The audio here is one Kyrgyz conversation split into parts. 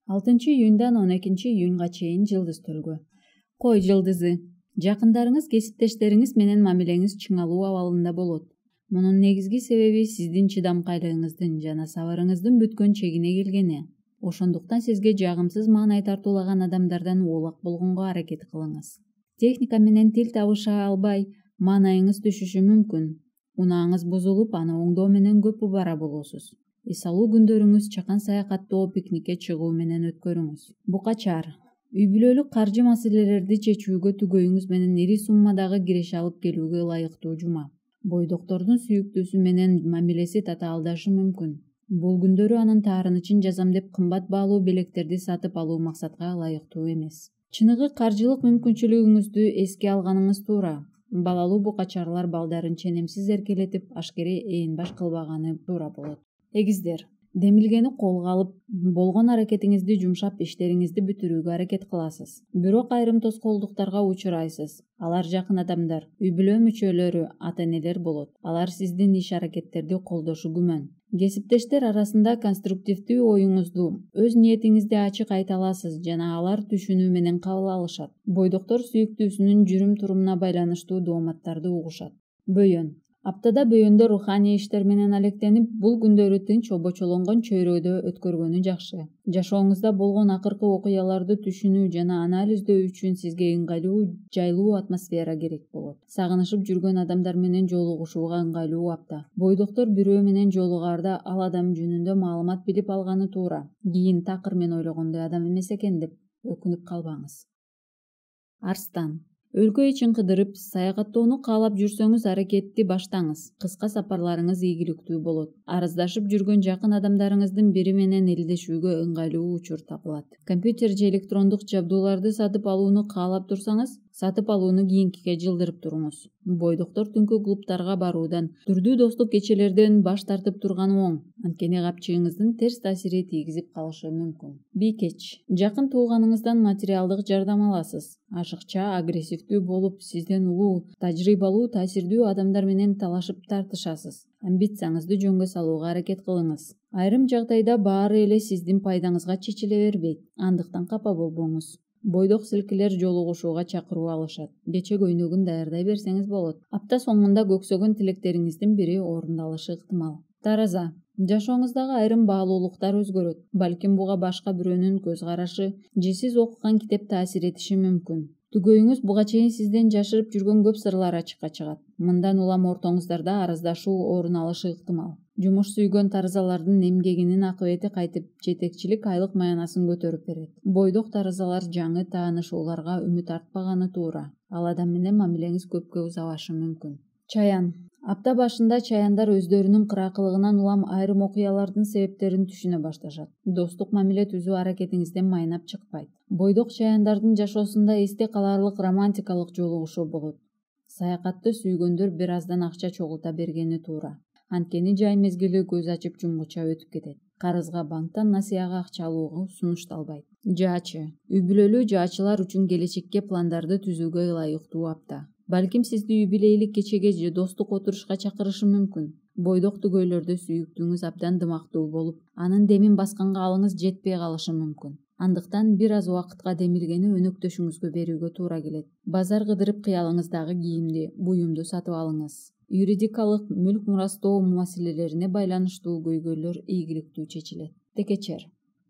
6-июндан 12-июнга чейин жылдыз төлгө. Кой жылдызы. Жакындарыңыз, кесиптештериңиз менен мамилеңиз чыңалуу абалында болот. Мунун негизги себеби сиздин чыдамкайлыгыңыздын жана сабырыңыздын бүткөн чегине келгени. Ошондуктан сизге жагымсыз маанай тартуулаган адамдардан оолак болгонго аракет кылыңыз. Техника менен тил табыша албай, маанайыңыз түшүшү мүмкүн. Унааңыз бузулуп, аны оңдоо менен көп убара болосуз. Эс алуу күндөрүңүз чакан саякаттоо, пикникке чыгуу менен өткөрүңүз. Букачар. Үй-бүлөлүк каржы маселелерди чечүүгө түгөйүңүз менен ири суммадагы киреше алып келүүгө ылайыктуу жума. Бойдоктордун сүйүктүүсү менен мамилеси татаалдашы мүмкүн. Бул күндөрү анын таарынычын жазам деп кымбат баалуу белектерди сатып алуу максатка ылайыктуу эмес. Чыныгы каржылык мүмкүнчүлүгүңүздү эске алганыңыз туура. Балалуу букачарлар балдарын ченемсиз эркелетип, ашкере ээн-баш кылбаганы туура болот. Эгиздер. Демилгени колго алып, болгон аракетиңизди жумшап, иштериңизди бүтүрүүгө аракет кыласыз. Бирок айрым тоскоолдуктарга учурайсыз. Алар жакын адамдар, үй-бүлө мүчөлөрү, ата-энелер болот. Алар сиздин иш-аракеттерди колдошу күмөн. Кесиптештер арасында конструктивдүү оюңузду, өз ниетиңизди ачык айта аласыз жана алар түшүнүү менен кабыл алышат. Бойдоктор сүйүктүүсүнүн жүрүм-турумуна байланыштуу дооматтарды угушат. Бөйөн. Аптада бөйөндө руханий иштер менен алектенип, бул күндөрү тынч обочолонгон чөйрөдө өткөргөнү жакшы. Жашооңузда болгон акыркы окуяларды түшүнүү жана анализдөө үчүн сизге ыңгайлуу, жайлуу атмосфера керек болот. Сагынышып жүргөн адамдар менен жолугушууга ыңгайлуу апта. Бойдоктор бирөө менен жолугаарда ал адам жөнүндө маалымат билип алганы туура. Кийин такыр мен ойлогондой адам эмес экен деп өкүнүп калбаңыз. Арстан. Өлкө ичин кыдырып, саякаттоону каалап жүрсөңүз аракетти баштаңыз. Кыска сапарларыңыз ийгиликтүү болот. Арыздашып жүргөн жакын адамдарыңыздын бири менен элдешүүгө ыңгайлуу учур табылат. Компьютер же электрондук жабдууларды сатып алууну каалап турсаңыз, сатып алууну кийинкиге жылдырып туруңуз. Бойдоктор түнкү клубтарга баруудан, түрдүү достук кечелерден баш тартып турганы оң. Анткени капчыгыңыздын терс таасири тийгизип калышы мүмкүн. Бийкеч. Жакын тууганыңыздан материалдык жардам аласыз. Ашыкча, агрессивдүү болуп, сизден улуу, тажрыйбалуу, таасирдүү адамдар менен талашып тартышасыз. Амбицияңызды жөнгө салууга аракет кылыңыз. Айрым жагдайда баары эле сиздин пайдаңызга чечиле бербейт. Андыктан капа болбоңуз. Бойдок силкилер жолугушууга чакыруу алышат. Кече көйнөгүн даярдай берсеңиз болот. Апта соңунда көксөгөн тилектериңиздин бири орундалышы ыктымал. Тараза. Жашооңуздагы айрым баалуулуктар өзгөрөт. Балким буга башка бирөөнүн көз карашы же сиз окуган китеп таасир этиши мүмкүн. Түгөйүңүз буга чейин сизден жашырып жүргөн көп сырлар ачыкка чыгат. Мындан улам ортоңуздарда араздашуу орун алышы ыктымал. Жумуш сүйгөн таразалардын эмгегинин акыбети кайтып, жетекчилик айлык маянасын көтөрүп берет. Бойдок таразалар жаңы таанышууларга үмүт артпаганы туура. Ал адам менен мамилеңиз көпкө узабашы мүмкүн. Чаян. Апта башында чаяндар өздөрүнүн кыракылыгынан улам айрым окуялардын себептерин түшүнө башташат. Достук мамиле түзүү аракетиңизден майнап чыкпайт. Бойдок чаяндардын жашоосунда эсте каларлык романтикалык жолугушуу болот. Саякатты сүйгөндөр бир аздан акча чогулта бергени туура. Анткени жай мезгили көз ачып жумгуча өтүп кетет. Карызга, банктан насыяга акча алууга сунушталбайт. Жаачы. Үй-бүлөлүү жаачылар үчүн келечекке пландарды түзүүгө ылайыктуу апта. Балким сизди юбилейлик кечеге же достук отурушка чакырышы мүмкүн. Бойдок түгөйлөрдө сүйүктүүңүз абдан дымактуу болуп, анын демин басканга алыңыз жетпей калышы мүмкүн. Андыктан бир аз убакытка демилгени өнөктөшүңүзгө берүүгө туура келет. Базар кыдырып кыялыңыздагы кийимди, буюмду сатып алыңыз. Юридикалык, мүлк мурастоо маселелерине байланыштуу көйгөйлөр ийгиликтүү чечилет. Текечер.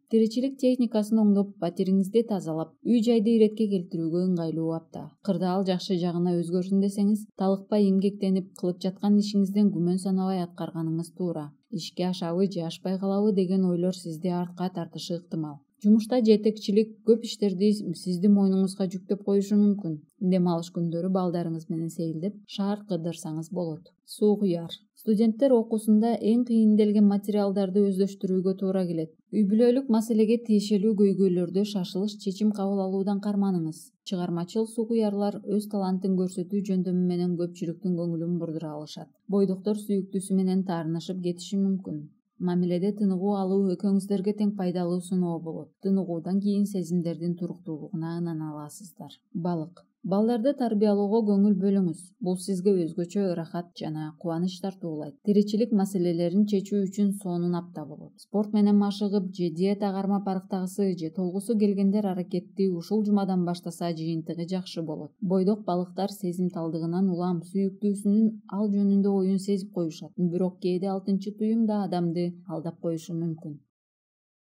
Тиричилик техникасын оңдоп, патериңизди тазалап, үй-жайды иретке келтирүүгө ыңгайлуу апта. Кырдаал жакшы жагына өзгөрсүн десеңиз, талыкпай эмгектенип, кылып жаткан ишиңизден күмөн санабай аткарганыңыз туура. Ишке ашабы же ашпай калабы деген ойлор сизди артка тартышы ыктымал. Жумушта жетекчилик көп иштерди сиздин мойнуңузга жүктөп коюшу мүмкүн. Дем алыш күндөрү балдарыңыз менен сейилдеп, шаар кыдырсаңыз болот. Суу куяр. Студенттер окуусунда эң кыйынделген материалдарды өздөштүрүүгө туура келет. Үй-бүлөлүк маселеге тиешелүү көйгөйлөрдө шашылыш чечим кабыл алуудан карманыңыз. Чыгармачыл суугуярлар өз талантын көрсөтүү жөндөмү менен көпчүлүктүн көңүлүн бурдура алышат. Бойдоктор сүйүктүүсү менен таарынышып кетиши мүмкүн. Мамиледе тыныгуу алуу экөөңүздөргө тең пайдалуу сыноо болот. Тыныгуудан кийин сезимдердин туруктуулугуна ынана аласыздар. Балык. Балдарды тарбиялоого көңүл бөлүңүз. Бул сизге өзгөчө ырахат жана кубаныч тартуулайт. Тиричилик маселелерин чечүү үчүн сонун апта болот. Спорт менен машыгып же диета кармап арыктагысы же толгусу келгендер аракетти ушул жумадан баштаса жыйынтыгы жакшы болот. Бойдок балыктар сезимталдыгынан улам сүйүктүүсүнүн ал жөнүндө оюн сезип коюшат. Бирок кээде 6-туюм да адамды алдап коюшу мүмкүн.